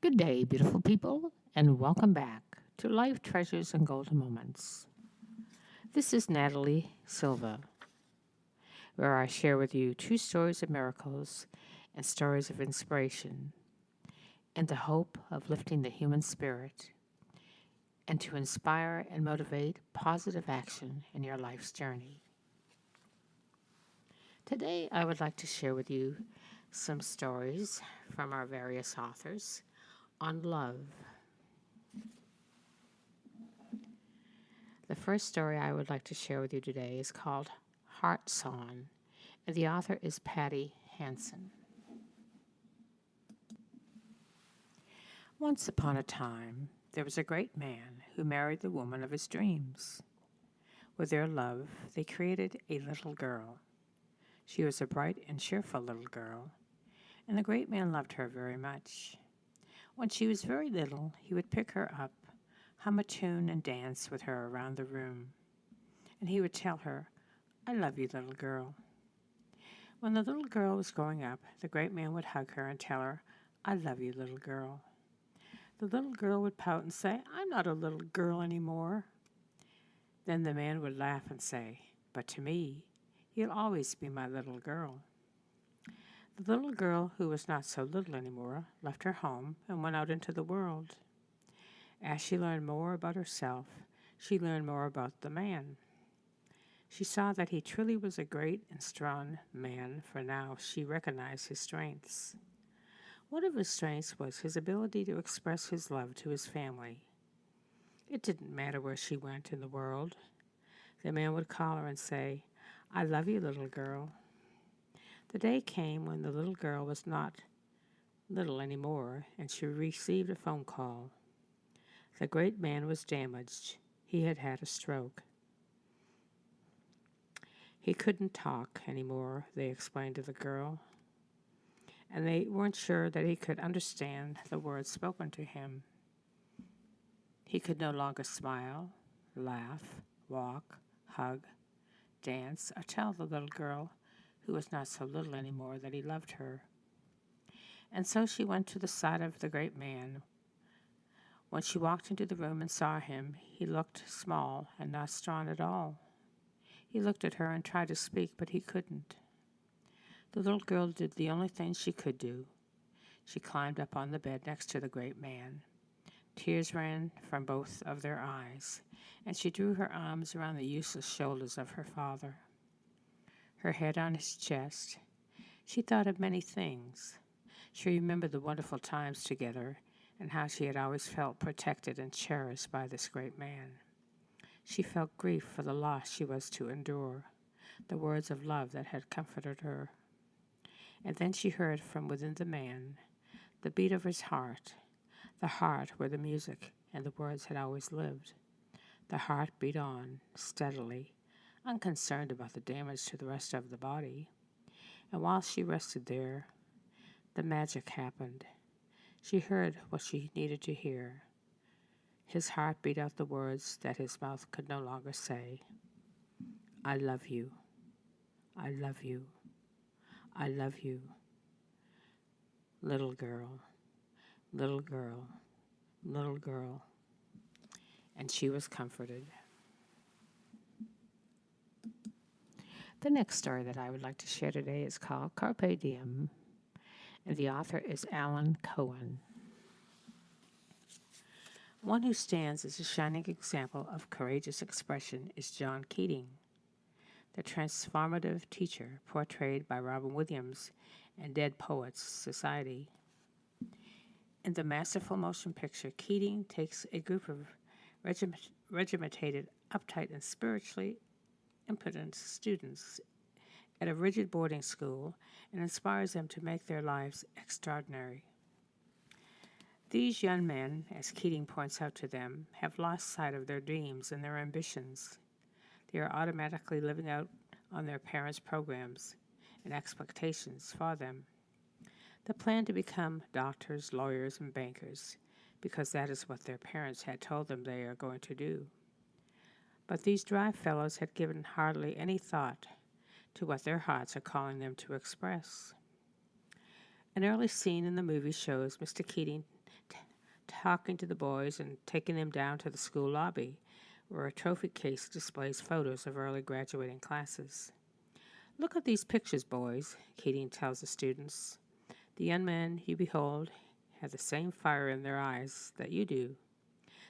Good day, beautiful people, and welcome back to Life Treasures and Golden Moments. This is Natalie Silva, where I share with you true stories of miracles and stories of inspiration in the hope of lifting the human spirit and to inspire and motivate positive action in your life's journey. Today, I would like to share with you some stories from our various authors on love. The first story I would like to share with you today is called Heart Song, and the author is Patty Hansen. Once upon a time, there was a great man who married the woman of his dreams. With their love, they created a little girl. She was a bright and cheerful little girl, and the great man loved her very much. When she was very little, he would pick her up, hum a tune, and dance with her around the room. And he would tell her, "I love you, little girl." When the little girl was growing up, the great man would hug her and tell her, "I love you, little girl." The little girl would pout and say, "I'm not a little girl anymore." Then the man would laugh and say, "But to me, you'll always be my little girl." The little girl, who was not so little anymore, left her home and went out into the world. As she learned more about herself, she learned more about the man. She saw that he truly was a great and strong man, for now she recognized his strengths. One of his strengths was his ability to express his love to his family. It didn't matter where she went in the world. The man would call her and say, "I love you, little girl." The day came when the little girl was not little anymore, and she received a phone call. The great man was damaged. He had had a stroke. He couldn't talk anymore, they explained to the girl, and they weren't sure that he could understand the words spoken to him. He could no longer smile, laugh, walk, hug, dance, or tell the little girl, who was not so little anymore, that he loved her. And so she went to the side of the great man. When she walked into the room and saw him, he looked small and not strong at all. He looked at her and tried to speak, but he couldn't. The little girl did the only thing she could do. She climbed up on the bed next to the great man. Tears ran from both of their eyes, and she drew her arms around the useless shoulders of her father. Her head on his chest, she thought of many things. She remembered the wonderful times together and how she had always felt protected and cherished by this great man. She felt grief for the loss she was to endure, the words of love that had comforted her. And then she heard from within the man the beat of his heart, the heart where the music and the words had always lived. The heart beat on, steadily, unconcerned about the damage to the rest of the body. And while she rested there, the magic happened. She heard what she needed to hear. His heart beat out the words that his mouth could no longer say. "I love you. I love you. I love you. Little girl, little girl, little girl." And she was comforted. The next story that I would like to share today is called Carpe Diem, and the author is Alan Cohen. One who stands as a shining example of courageous expression is John Keating, the transformative teacher portrayed by Robin Williams in Dead Poets Society. In the masterful motion picture, Keating takes a group of regimented, uptight, and spiritually impotent students at a rigid boarding school and inspires them to make their lives extraordinary. These young men, as Keating points out to them, have lost sight of their dreams and their ambitions. They are automatically living out on their parents' programs and expectations for them. They plan to become doctors, lawyers, and bankers because that is what their parents had told them they are going to do. But these dry fellows had given hardly any thought to what their hearts are calling them to express. An early scene in the movie shows Mr. Keating talking to the boys and taking them down to the school lobby, where a trophy case displays photos of early graduating classes. Look at these pictures, boys, Keating tells the students. The young men you behold have the same fire in their eyes that you do.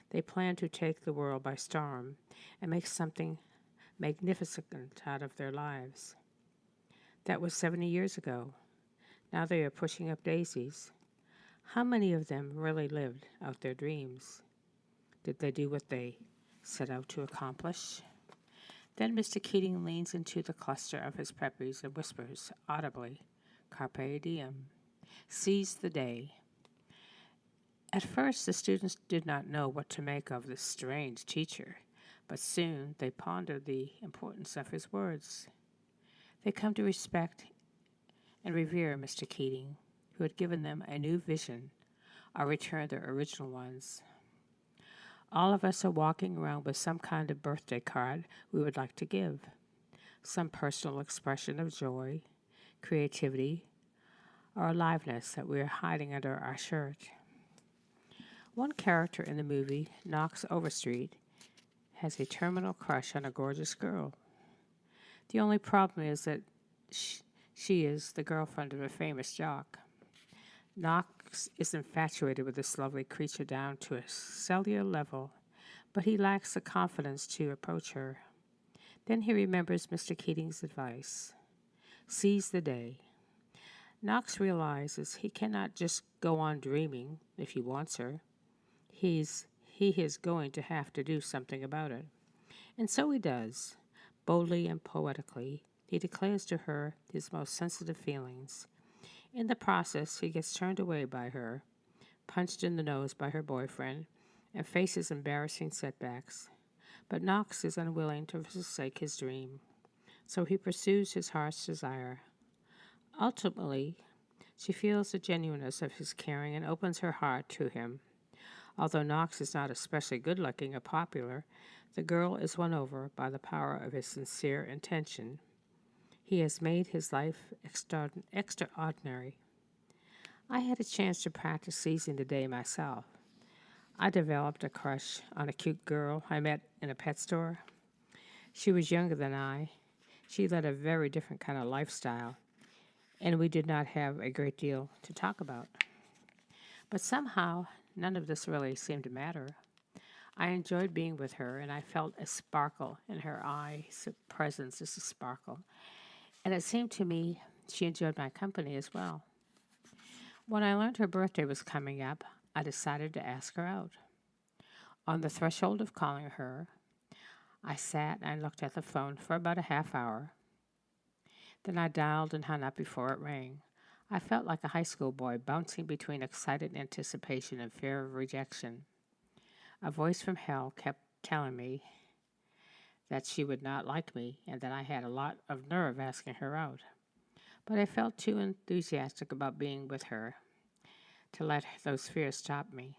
They plan to take the world by storm and make something magnificent out of their lives. That was 70 years ago. Now they are pushing up daisies. How many of them really lived out their dreams? Did they do what they set out to accomplish? Then Mr. Keating leans into the cluster of his preppies and whispers audibly, Carpe diem. Seize the day. At first, the students did not know what to make of this strange teacher, but soon they pondered the importance of his words. They come to respect and revere Mr. Keating, who had given them a new vision or returned their original ones. All of us are walking around with some kind of birthday card we would like to give, some personal expression of joy, creativity, or aliveness that we are hiding under our shirt. One character in the movie, Knox Overstreet, has a terminal crush on a gorgeous girl. The only problem is that she is the girlfriend of a famous jock. Knox is infatuated with this lovely creature down to a cellular level, but he lacks the confidence to approach her. Then he remembers Mr. Keating's advice. Seize the day. Knox realizes he cannot just go on dreaming if he wants her. He is going to have to do something about it. And so he does. Boldly and poetically, he declares to her his most sensitive feelings. In the process, he gets turned away by her, punched in the nose by her boyfriend, and faces embarrassing setbacks. But Knox is unwilling to forsake his dream, so he pursues his heart's desire. Ultimately, she feels the genuineness of his caring and opens her heart to him. Although Knox is not especially good-looking or popular, the girl is won over by the power of his sincere intention. He has made his life extraordinary. I had a chance to practice seizing the day myself. I developed a crush on a cute girl I met in a pet store. She was younger than I. She led a very different kind of lifestyle, and we did not have a great deal to talk about. But somehow, none of this really seemed to matter. I enjoyed being with her, and I felt a sparkle in her eyes, presence, just a sparkle. And it seemed to me she enjoyed my company as well. When I learned her birthday was coming up, I decided to ask her out. On the threshold of calling her, I sat and looked at the phone for about a half hour. Then I dialed and hung up before it rang. I felt like a high school boy bouncing between excited anticipation and fear of rejection. A voice from hell kept telling me that she would not like me and that I had a lot of nerve asking her out. But I felt too enthusiastic about being with her to let those fears stop me.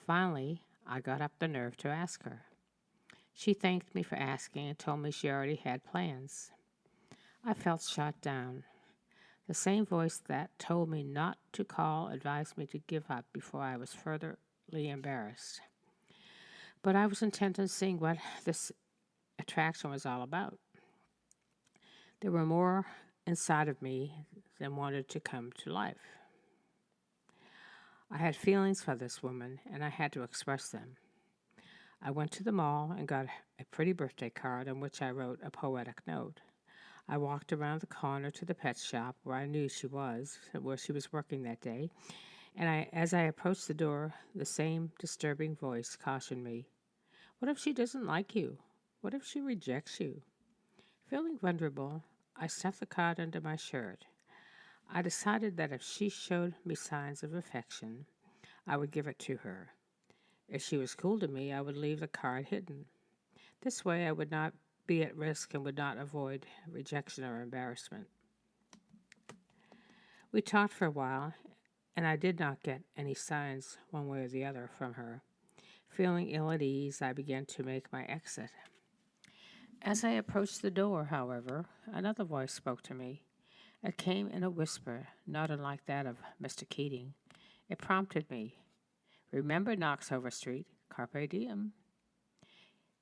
Finally, I got up the nerve to ask her. She thanked me for asking and told me she already had plans. I felt shot down. The same voice that told me not to call advised me to give up before I was furtherly embarrassed. But I was intent on seeing what this attraction was all about. There were more inside of me than wanted to come to life. I had feelings for this woman, and I had to express them. I went to the mall and got a pretty birthday card on which I wrote a poetic note. I walked around the corner to the pet shop where I knew she was working that day, and as I approached the door, the same disturbing voice cautioned me. What if she doesn't like you? What if she rejects you? Feeling vulnerable, I stuffed the card under my shirt. I decided that if she showed me signs of affection, I would give it to her. If she was cool to me, I would leave the card hidden. This way I would not be at risk and would not avoid rejection or embarrassment. We talked for a while, and I did not get any signs one way or the other from her. Feeling ill at ease, I began to make my exit. As I approached the door, however, another voice spoke to me. It came in a whisper, not unlike that of Mr. Keating. It prompted me. Remember Knoxover Street, carpe diem.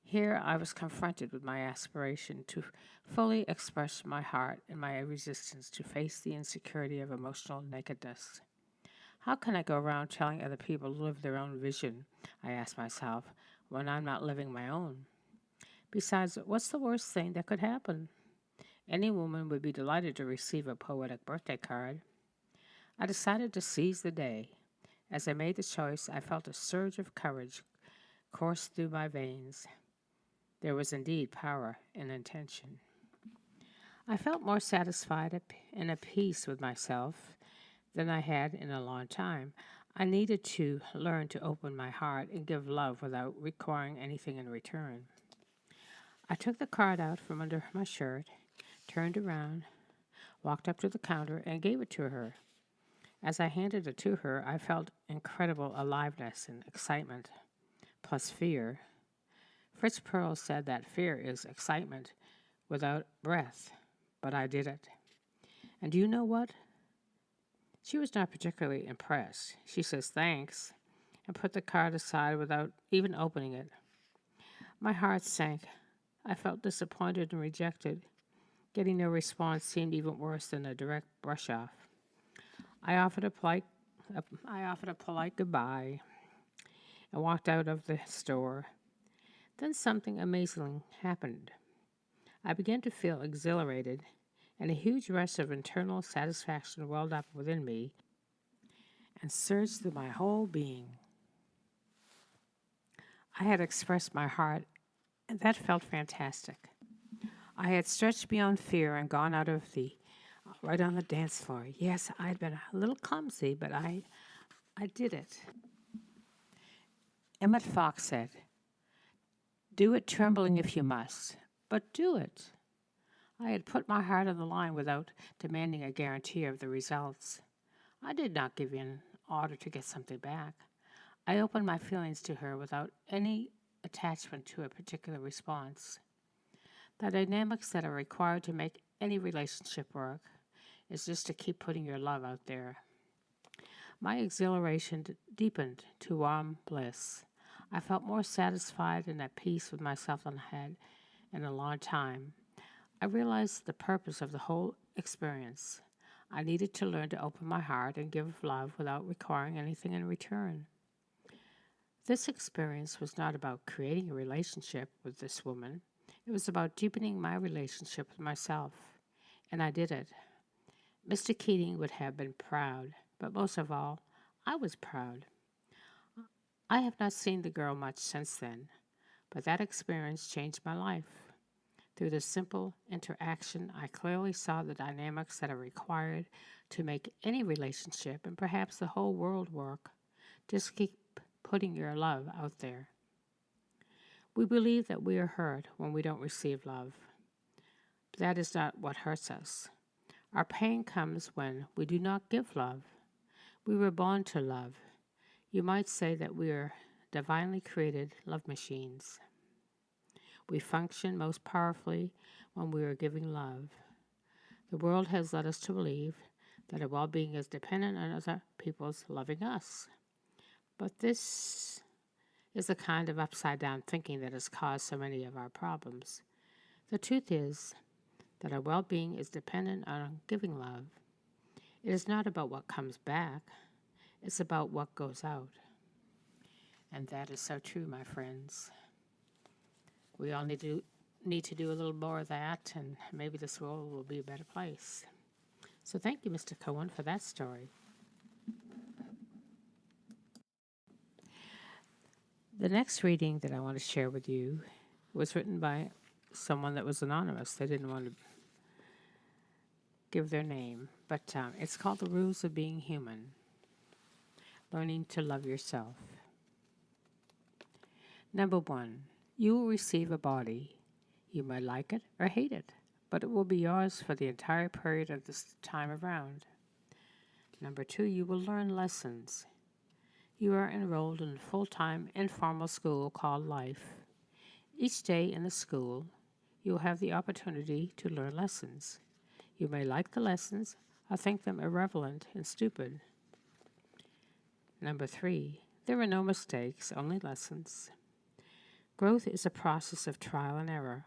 Here I was confronted with my aspiration to fully express my heart and my resistance to face the insecurity of emotional nakedness. How can I go around telling other people to live their own vision, I asked myself, when I'm not living my own? Besides, what's the worst thing that could happen? Any woman would be delighted to receive a poetic birthday card. I decided to seize the day. As I made the choice, I felt a surge of courage course through my veins. There was indeed power in intention. I felt more satisfied and at peace with myself than I had in a long time. I needed to learn to open my heart and give love without requiring anything in return. I took the card out from under my shirt, turned around, walked up to the counter, and gave it to her. As I handed it to her, I felt incredible aliveness and excitement, plus fear. Fritz Perls said that fear is excitement without breath, but I did it. And do you know what? She was not particularly impressed. She says thanks and put the card aside without even opening it. My heart sank. I felt disappointed and rejected. Getting no response seemed even worse than a direct brush off. I offered a polite goodbye and walked out of the store. Then something amazing happened. I began to feel exhilarated, and a huge rush of internal satisfaction welled up within me and surged through my whole being. I had expressed my heart, and that felt fantastic. I had stretched beyond fear and gone out of the right on the dance floor. Yes, I'd been a little clumsy, but I did it. Emmett Fox said, "Do it trembling if you must, but do it." I had put my heart on the line without demanding a guarantee of the results. I did not give in order to get something back. I opened my feelings to her without any attachment to a particular response. The dynamics that are required to make any relationship work is just to keep putting your love out there. My exhilaration deepened to warm bliss. I felt more satisfied and at peace with myself than I had in a long time. I realized the purpose of the whole experience. I needed to learn to open my heart and give love without requiring anything in return. This experience was not about creating a relationship with this woman. It was about deepening my relationship with myself. And I did it. Mr. Keating would have been proud, but most of all, I was proud. I have not seen the girl much since then, but that experience changed my life. Through this simple interaction, I clearly saw the dynamics that are required to make any relationship and perhaps the whole world work. Just keep putting your love out there. We believe that we are hurt when we don't receive love. But that is not what hurts us. Our pain comes when we do not give love. We were born to love. You might say that we are divinely created love machines. We function most powerfully when we are giving love. The world has led us to believe that our well-being is dependent on other people's loving us. But this is the kind of upside-down thinking that has caused so many of our problems. The truth is that our well-being is dependent on giving love. It is not about what comes back. It's about what goes out. And that is so true, my friends. We all need to do a little more of that, and maybe this world will be a better place. So thank you, Mr. Cohen, for that story. The next reading that I want to share with you was written by someone that was anonymous. They didn't want to give their name, but it's called The Rules of Being Human, Learning to Love Yourself. Number 1, you will receive a body. You may like it or hate it, but it will be yours for the entire period of this time around. Number 2, you will learn lessons. You are enrolled in a full-time informal school called life. Each day in the school, you will have the opportunity to learn lessons. You may like the lessons or think them irrelevant and stupid. Number 3, There are no mistakes, only lessons. Growth is a process of trial and error,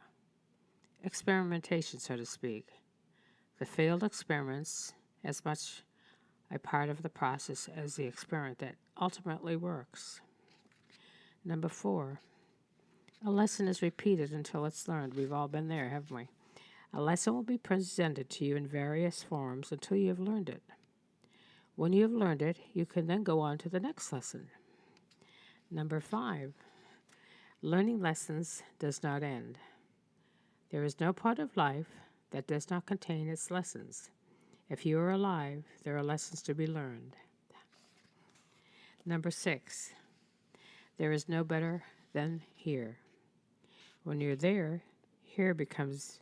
experimentation, so to speak. The failed experiments as much a part of the process as the experiment that ultimately works. Number 4, a lesson is repeated until it's learned. We've all been there, haven't we? A lesson will be presented to you in various forms until you have learned it. When you have learned it, you can then go on to the next lesson. Number 5, learning lessons does not end. There is no part of life that does not contain its lessons. If you are alive, there are lessons to be learned. Number 6, there is no better than here. When you're there, here becomes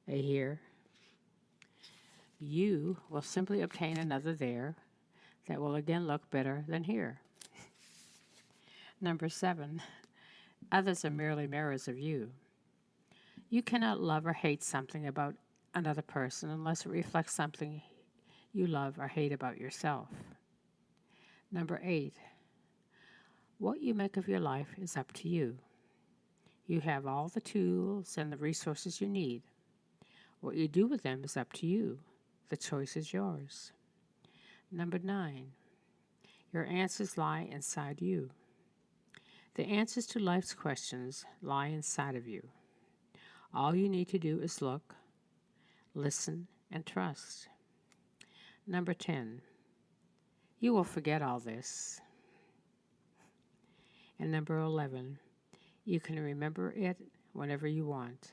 a here. You will simply obtain another there that will again look better than here. Number 7, others are merely mirrors of you. You cannot love or hate something about another person unless it reflects something you love or hate about yourself. Number 8, what you make of your life is up to you. You have all the tools and the resources you need. What you do with them is up to you. The choice is yours. Number 9, your answers lie inside you. The answers to life's questions lie inside of you. All you need to do is look, listen, and trust. Number 10, you will forget all this. And number 11, you can remember it whenever you want.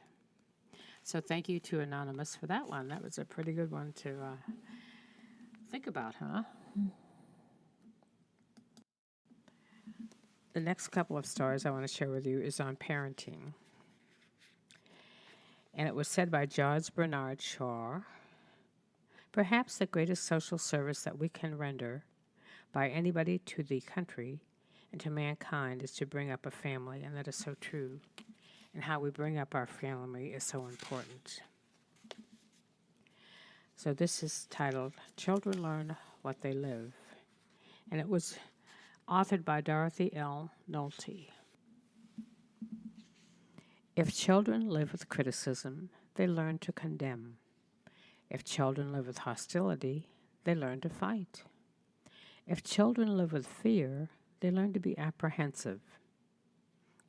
So thank you to Anonymous for that one. That was a pretty good one to think about, huh? The next couple of stories I want to share with you is on parenting. And it was said by George Bernard Shaw, perhaps the greatest social service that we can render by anybody to the country and to mankind is to bring up a family, and that is so true. And how we bring up our family is so important. So this is titled, Children Learn What They Live. And it was authored by Dorothy L. Nolte. If children live with criticism, they learn to condemn. If children live with hostility, they learn to fight. If children live with fear, they learn to be apprehensive.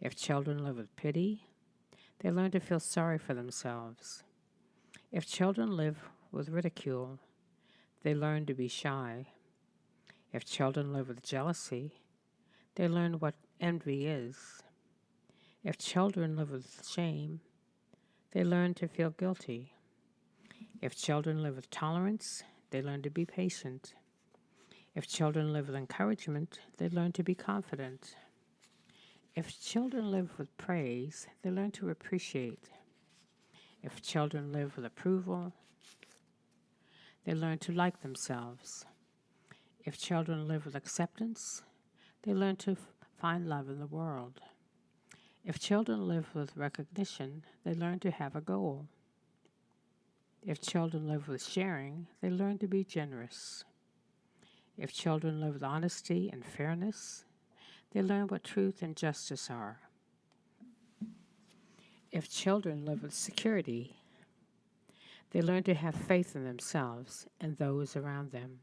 If children live with pity, they learn to feel sorry for themselves. If children live with ridicule, they learn to be shy. If children live with jealousy, they learn what envy is. If children live with shame, they learn to feel guilty. If children live with tolerance, they learn to be patient. If children live with encouragement, they learn to be confident. If children live with praise, they learn to appreciate. If children live with approval, they learn to like themselves. If children live with acceptance, they learn to find love in the world. If children live with recognition, they learn to have a goal. If children live with sharing, they learn to be generous. If children live with honesty and fairness, they learn what truth and justice are. If children live with security, they learn to have faith in themselves and those around them.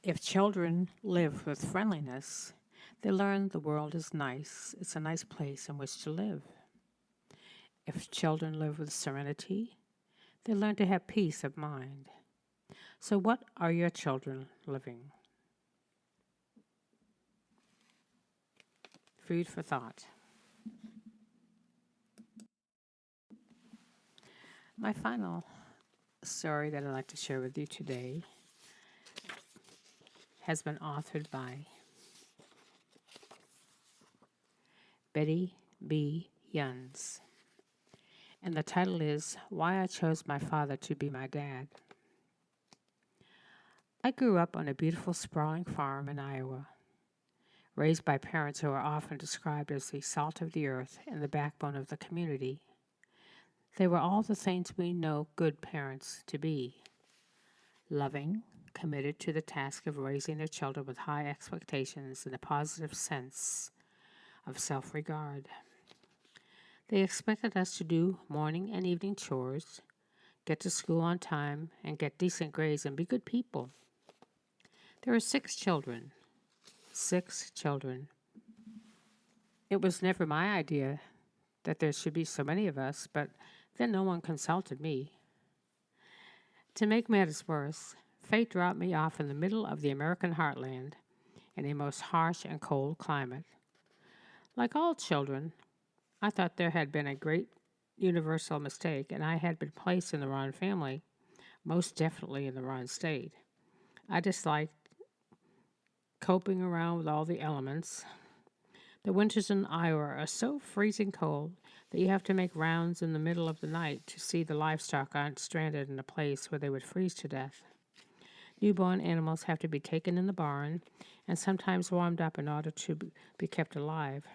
If children live with friendliness, they learn the world is nice. It's a nice place in which to live. If children live with serenity, they learn to have peace of mind. So what are your children living? Food for thought. My final story that I'd like to share with you today has been authored by Betty B. Yuns. And the title is Why I Chose My Father to Be My Dad. I grew up on a beautiful sprawling farm in Iowa, raised by parents who are often described as the salt of the earth and the backbone of the community. They were all the things we know good parents to be: loving, committed to the task of raising their children with high expectations and a positive sense of self-regard. They expected us to do morning and evening chores, get to school on time, and get decent grades and be good people. There are 6 children. 6 children. It was never my idea that there should be so many of us, but then no one consulted me. To make matters worse, fate dropped me off in the middle of the American heartland in a most harsh and cold climate. Like all children, I thought there had been a great universal mistake and I had been placed in the wrong family, most definitely in the wrong state. I disliked coping around with all the elements. The winters in Iowa are so freezing cold that you have to make rounds in the middle of the night to see the livestock aren't stranded in a place where they would freeze to death. Newborn animals have to be taken in the barn and sometimes warmed up in order to be kept alive.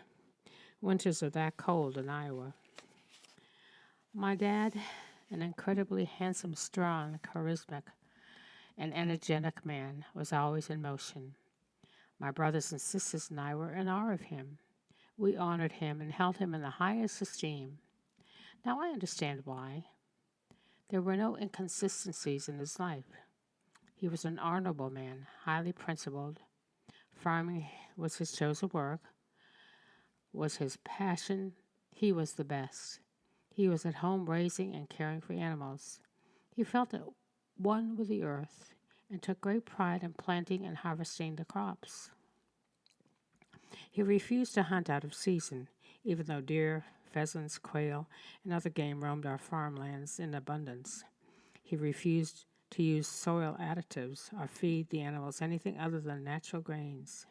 Winters are that cold in Iowa. My dad, an incredibly handsome, strong, charismatic, and energetic man, was always in motion. My brothers and sisters and I were in awe of him. We honored him and held him in the highest esteem. Now I understand why. There were no inconsistencies in his life. He was an honorable man, highly principled. Farming was his chosen work, was his passion. He was the best. He was at home raising and caring for animals. He felt at one with the earth and took great pride in planting and harvesting the crops. He refused to hunt out of season, even though deer, pheasants, quail, and other game roamed our farmlands in abundance. He refused to use soil additives or feed the animals anything other than natural grains.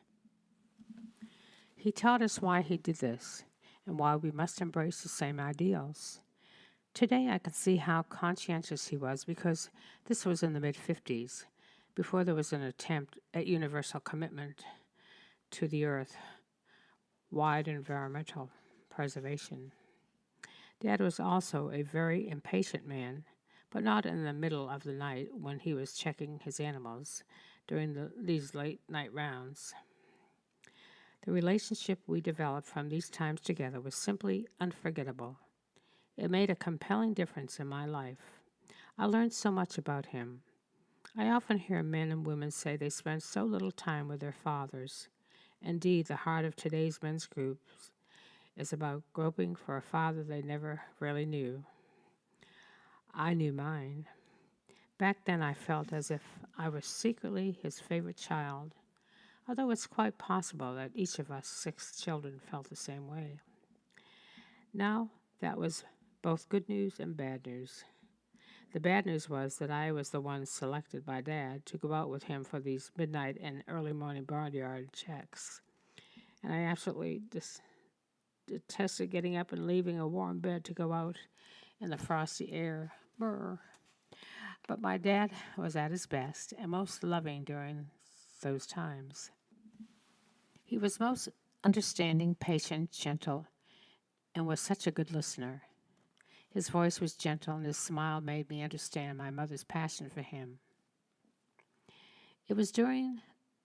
He taught us why he did this and why we must embrace the same ideals. Today I can see how conscientious he was because this was in the mid-50s, before there was an attempt at universal commitment to the earth, wide environmental preservation. Dad was also a very impatient man, but not in the middle of the night when he was checking his animals during these late night rounds. The relationship we developed from these times together was simply unforgettable. It made a compelling difference in my life. I learned so much about him. I often hear men and women say they spend so little time with their fathers. Indeed, the heart of today's men's groups is about groping for a father they never really knew. I knew mine. Back then I felt as if I was secretly his favorite child, although it's quite possible that each of us 6 children felt the same way. Now, that was both good news and bad news. The bad news was that I was the one selected by Dad to go out with him for these midnight and early morning barnyard checks. And I absolutely detested getting up and leaving a warm bed to go out in the frosty air. Brr. But my dad was at his best and most loving during those times. He was most understanding, patient, gentle, and was such a good listener. His voice was gentle, and his smile made me understand my mother's passion for him. It was during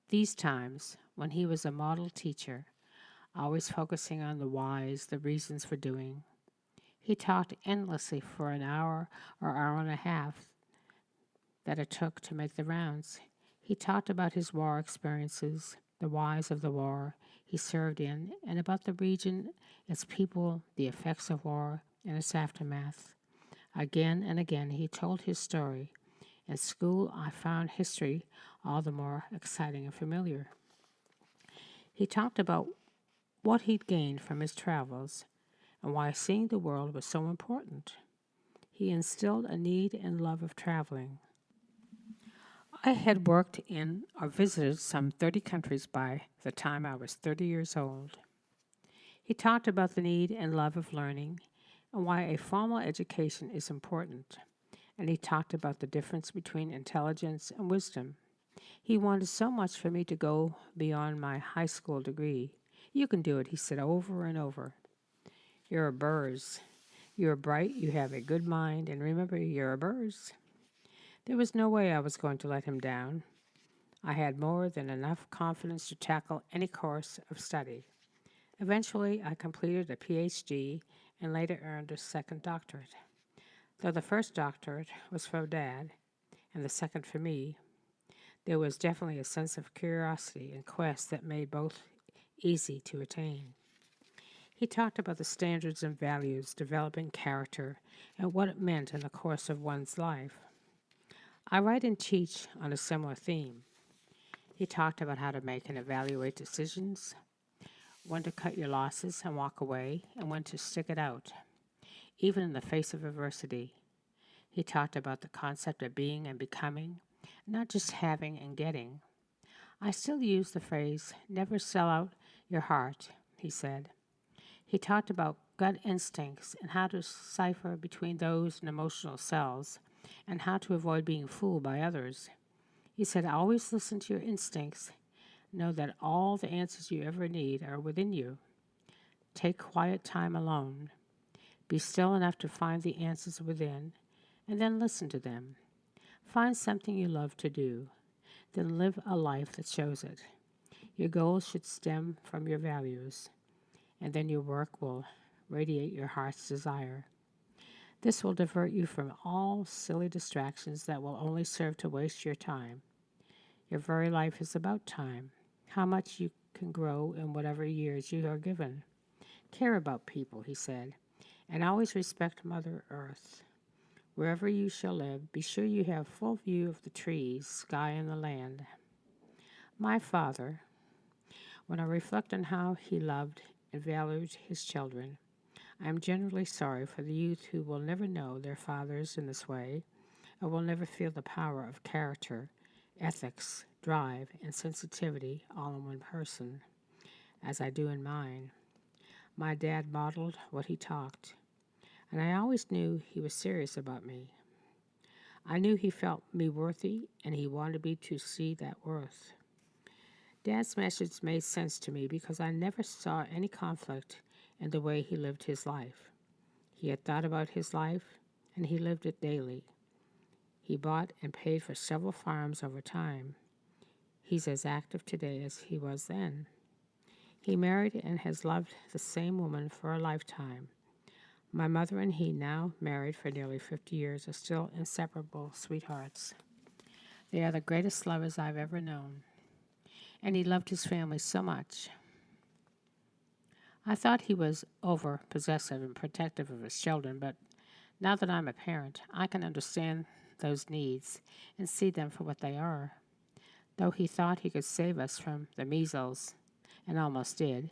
these times when he was a model teacher, always focusing on the whys, the reasons for doing. He talked endlessly for an hour or hour and a half that it took to make the rounds. He talked about his war experiences, the whys of the war he served in, and about the region, its people, the effects of war, and its aftermath. Again and again he told his story. In school I found history all the more exciting and familiar. He talked about what he'd gained from his travels and why seeing the world was so important. He instilled a need and love of traveling. I had worked in or visited some 30 countries by the time I was 30 years old. He talked about the need and love of learning and why a formal education is important, and he talked about the difference between intelligence and wisdom. He wanted so much for me to go beyond my high school degree. You can do it, he said over and over. You're a burrs. You're bright, you have a good mind, and remember, you're a burrs. There was no way I was going to let him down. I had more than enough confidence to tackle any course of study. Eventually, I completed a PhD and later earned a second doctorate. Though the first doctorate was for Dad and the second for me, there was definitely a sense of curiosity and quest that made both easy to attain. He talked about the standards and values, developing character, and what it meant in the course of one's life. I write and teach on a similar theme. He talked about how to make and evaluate decisions, when to cut your losses and walk away, and when to stick it out, even in the face of adversity. He talked about the concept of being and becoming, not just having and getting. I still use the phrase, never sell out your heart, he said. He talked about gut instincts and how to cipher between those and emotional selves and how to avoid being fooled by others. He said, always listen to your instincts. Know that all the answers you ever need are within you. Take quiet time alone. Be still enough to find the answers within, and then listen to them. Find something you love to do, then live a life that shows it. Your goals should stem from your values, and then your work will radiate your heart's desire. This will divert you from all silly distractions that will only serve to waste your time. Your very life is about time, how much you can grow in whatever years you are given. Care about people, he said, and always respect Mother Earth. Wherever you shall live, be sure you have full view of the trees, sky, and the land. My father, when I reflect on how he loved and valued his children, I am generally sorry for the youth who will never know their fathers in this way, or will never feel the power of character, ethics, drive, and sensitivity all in one person, as I do in mine. My dad modeled what he talked, and I always knew he was serious about me. I knew he felt me worthy, and he wanted me to see that worth. Dad's message made sense to me because I never saw any conflict in the way he lived his life. He had thought about his life, and he lived it daily. He bought and paid for several farms over time. He's as active today as he was then. He married and has loved the same woman for a lifetime. My mother and he, now married for nearly 50 years, are still inseparable sweethearts. They are the greatest lovers I've ever known, and he loved his family so much. I thought he was over possessive and protective of his children, but now that I'm a parent, I can understand those needs and see them for what they are. Though he thought he could save us from the measles, and almost did,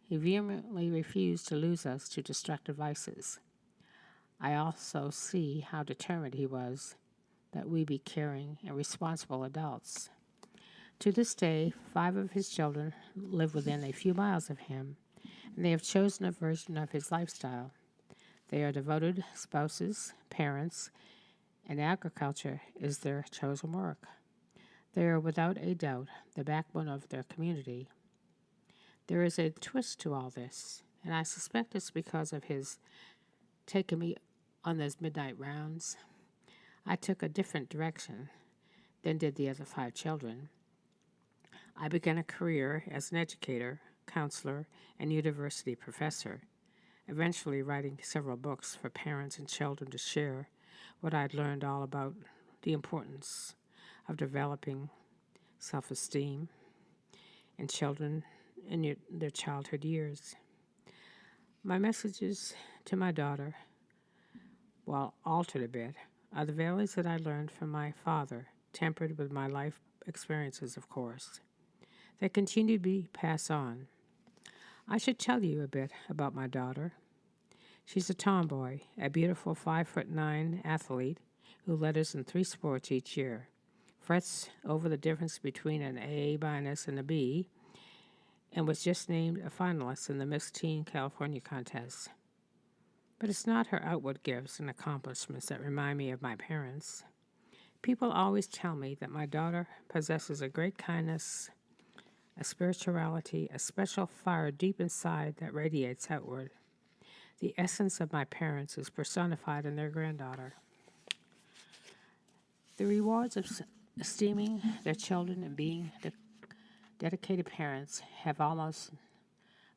he vehemently refused to lose us to destructive vices. I also see how determined he was that we be caring and responsible adults. To this day, 5 of his children live within a few miles of him, and they have chosen a version of his lifestyle. They are devoted spouses, parents, and agriculture is their chosen work. They are without a doubt the backbone of their community. There is a twist to all this, and I suspect it's because of his taking me on those midnight rounds. I took a different direction than did the other 5 children. I began a career as an educator, counselor, and university professor, eventually writing several books for parents and children to share what I'd learned all about the importance of developing self-esteem in children in their childhood years. My messages to my daughter, while altered a bit, are the values that I learned from my father, tempered with my life experiences, of course. They continue to be passed on. I should tell you a bit about my daughter. She's a tomboy, a beautiful 5'9" athlete who letters in 3 sports each year, frets over the difference between an A- and a B, and was just named a finalist in the Miss Teen California contest. But it's not her outward gifts and accomplishments that remind me of my parents. People always tell me that my daughter possesses a great kindness, a spirituality, a special fire deep inside that radiates outward. The essence of my parents is personified in their granddaughter. The rewards of Esteeming their children and being dedicated parents have almost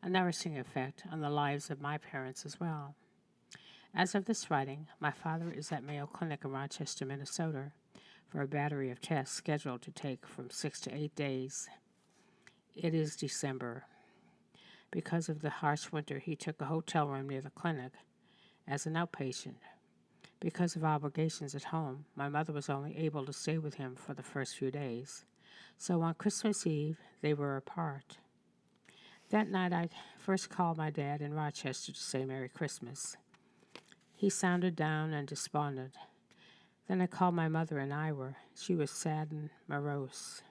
a nourishing effect on the lives of my parents as well. As of this writing, my father is at Mayo Clinic in Rochester, Minnesota, for a battery of tests scheduled to take from 6 to 8 days. It is December. Because of the harsh winter, he took a hotel room near the clinic as an outpatient. Because of obligations at home, my mother was only able to stay with him for the first few days. So on Christmas Eve, they were apart. That night, I first called my dad in Rochester to say Merry Christmas. He sounded down and despondent. Then I called my mother in Iowa. She was sad and morose.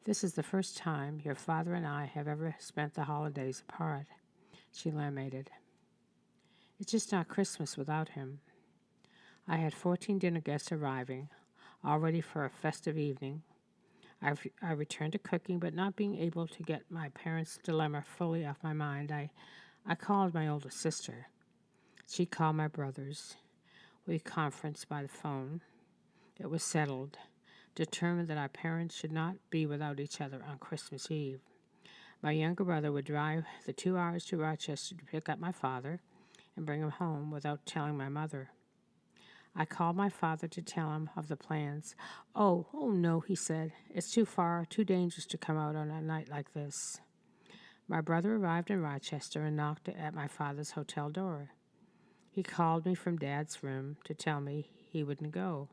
This is the first time your father and I have ever spent the holidays apart, she lamented. It's just not Christmas without him. I had 14 dinner guests arriving, all ready for a festive evening. I returned to cooking, but not being able to get my parents' dilemma fully off my mind, I called my oldest sister. She called my brothers. We conferenced by the phone. It was settled, determined that our parents should not be without each other on Christmas Eve. My younger brother would drive the 2 hours to Rochester to pick up my father and bring him home without telling my mother. I called my father to tell him of the plans. Oh no, he said. It's too far, too dangerous to come out on a night like this. My brother arrived in Rochester and knocked at my father's hotel door. He called me from Dad's room to tell me he wouldn't go.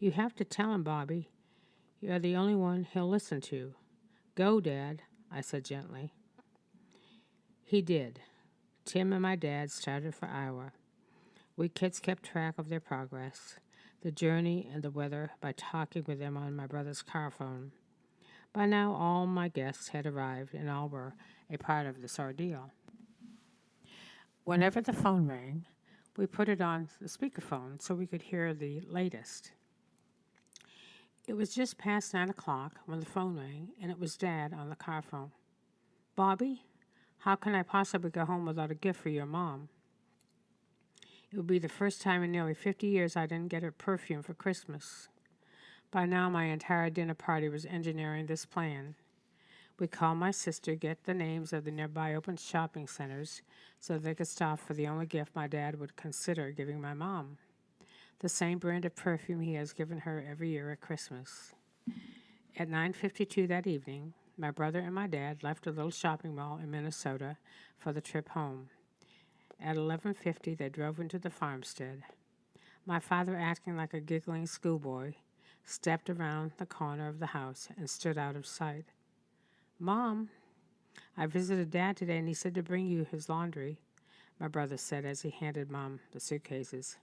You have to tell him, Bobby. You're the only one he'll listen to. Go, Dad, I said gently. He did. Tim and my dad started for Iowa. We kids kept track of their progress, the journey and the weather by talking with them on my brother's car phone. By now, all my guests had arrived and all were a part of this ordeal. Whenever the phone rang, we put it on the speakerphone so we could hear the latest. It was just past 9 o'clock when the phone rang, and it was Dad on the car phone. Bobby, how can I possibly go home without a gift for your mom? It would be the first time in nearly 50 years I didn't get her perfume for Christmas. By now, my entire dinner party was engineering this plan. We called my sister, get the names of the nearby open shopping centers so they could stop for the only gift my dad would consider giving my mom. The same brand of perfume he has given her every year at Christmas. At 9:52 that evening, my brother and my dad left a little shopping mall in Minnesota for the trip home. At 11:50, they drove into the farmstead. My father, acting like a giggling schoolboy, stepped around the corner of the house and stood out of sight. Mom, I visited Dad today and he said to bring you his laundry, my brother said as he handed Mom the suitcases.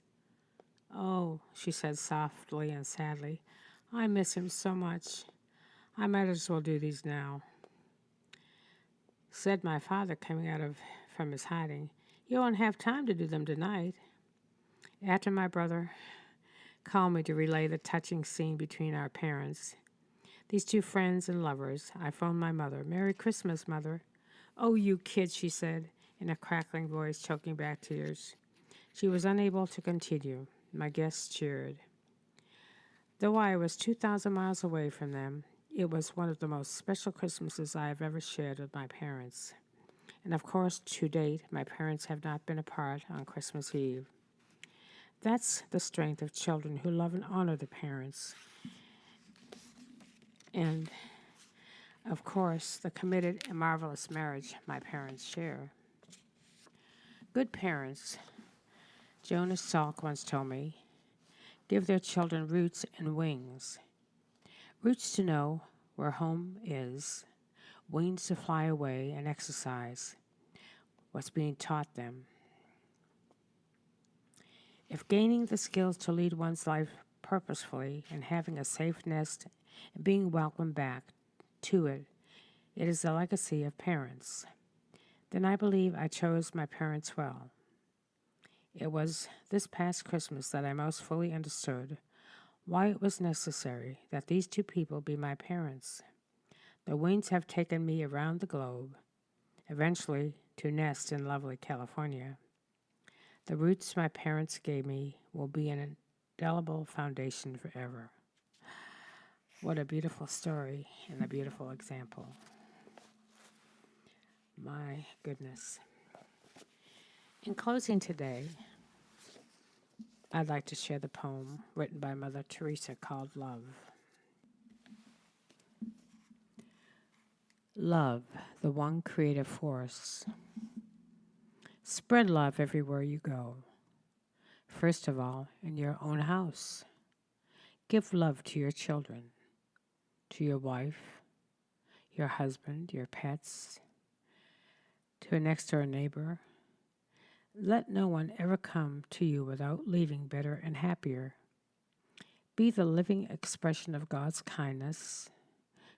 Oh, she said softly and sadly, I miss him so much. I might as well do these now. Said my father, coming from his hiding. You won't have time to do them tonight. After my brother called me to relay the touching scene between our parents, these two friends and lovers, I phoned my mother. Merry Christmas, Mother. Oh, you kids, she said, in a crackling voice, choking back tears. She was unable to continue. My guests cheered. Though I was 2,000 miles away from them, it was one of the most special Christmases I have ever shared with my parents. And of course, to date, my parents have not been apart on Christmas Eve. That's the strength of children who love and honor their parents. And, of course, the committed and marvelous marriage my parents share. Good parents, Jonas Salk once told me, give their children roots and wings. Roots to know where home is, wings to fly away and exercise what's being taught them. If gaining the skills to lead one's life purposefully and having a safe nest and being welcomed back to it, it is the legacy of parents, then I believe I chose my parents well. It was this past Christmas that I most fully understood why it was necessary that these two people be my parents. The winds have taken me around the globe, eventually to nest in lovely California. The roots my parents gave me will be an indelible foundation forever. What a beautiful story and a beautiful example. My goodness. In closing today, I'd like to share the poem written by Mother Teresa called Love. Love, the one creative force. Spread love everywhere you go. First of all, in your own house. Give love to your children, to your wife, your husband, your pets, to a next door neighbor. Let no one ever come to you without leaving better and happier. Be the living expression of God's kindness,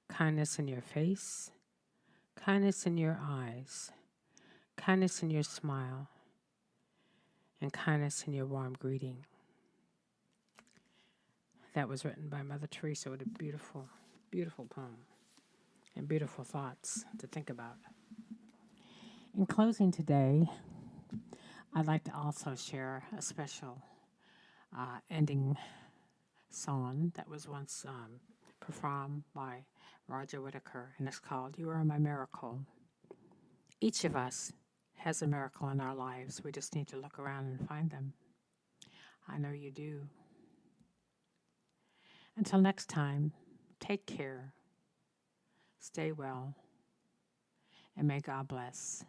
kindness in your face, kindness in your eyes, kindness in your smile, and kindness in your warm greeting. That was written by Mother Teresa. What a beautiful, beautiful poem and beautiful thoughts to think about. In closing today, I'd like to also share a special ending song that was once performed by Roger Whittaker, and it's called You Are My Miracle. Each of us has a miracle in our lives. We just need to look around and find them. I know you do. Until next time, take care, stay well, and may God bless.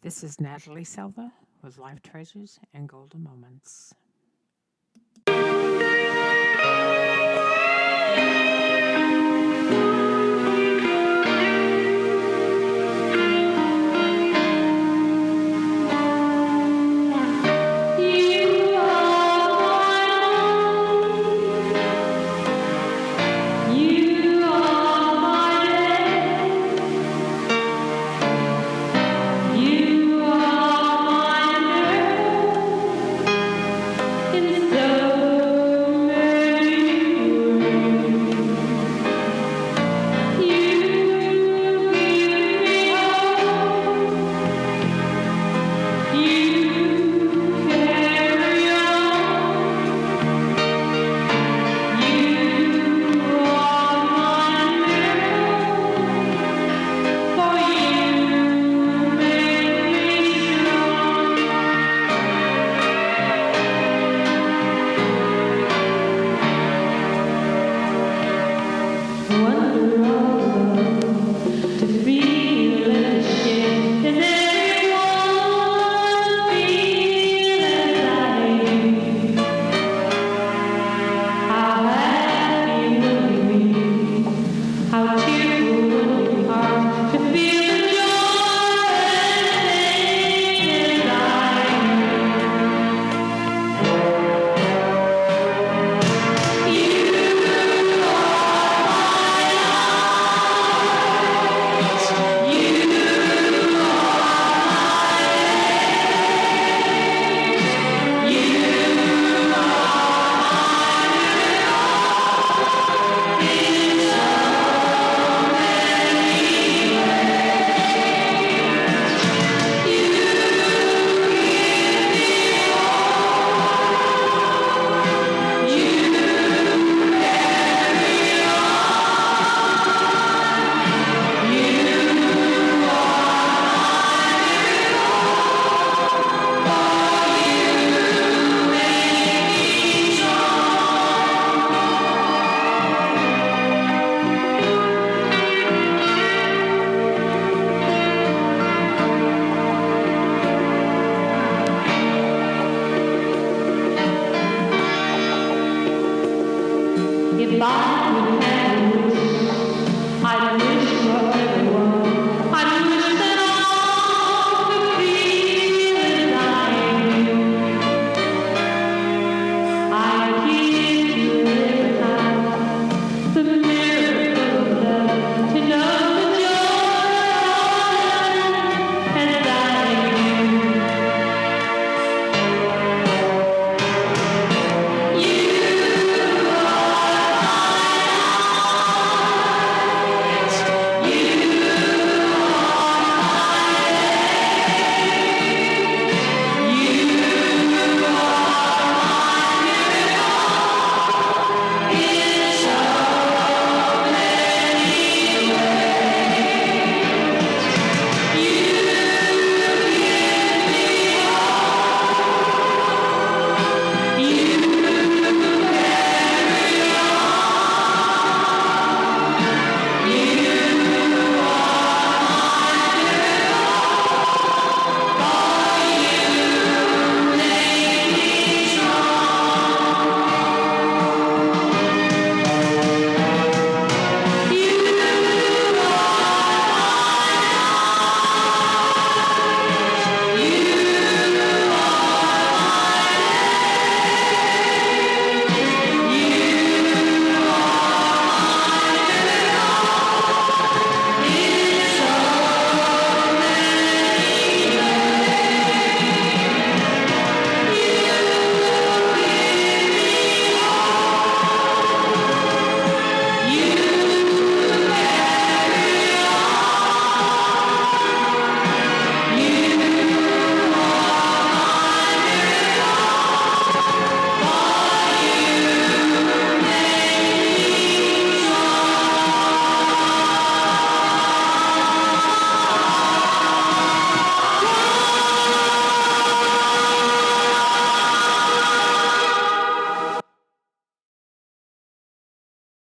This is Natalie Silva with Life Treasures and Golden Moments.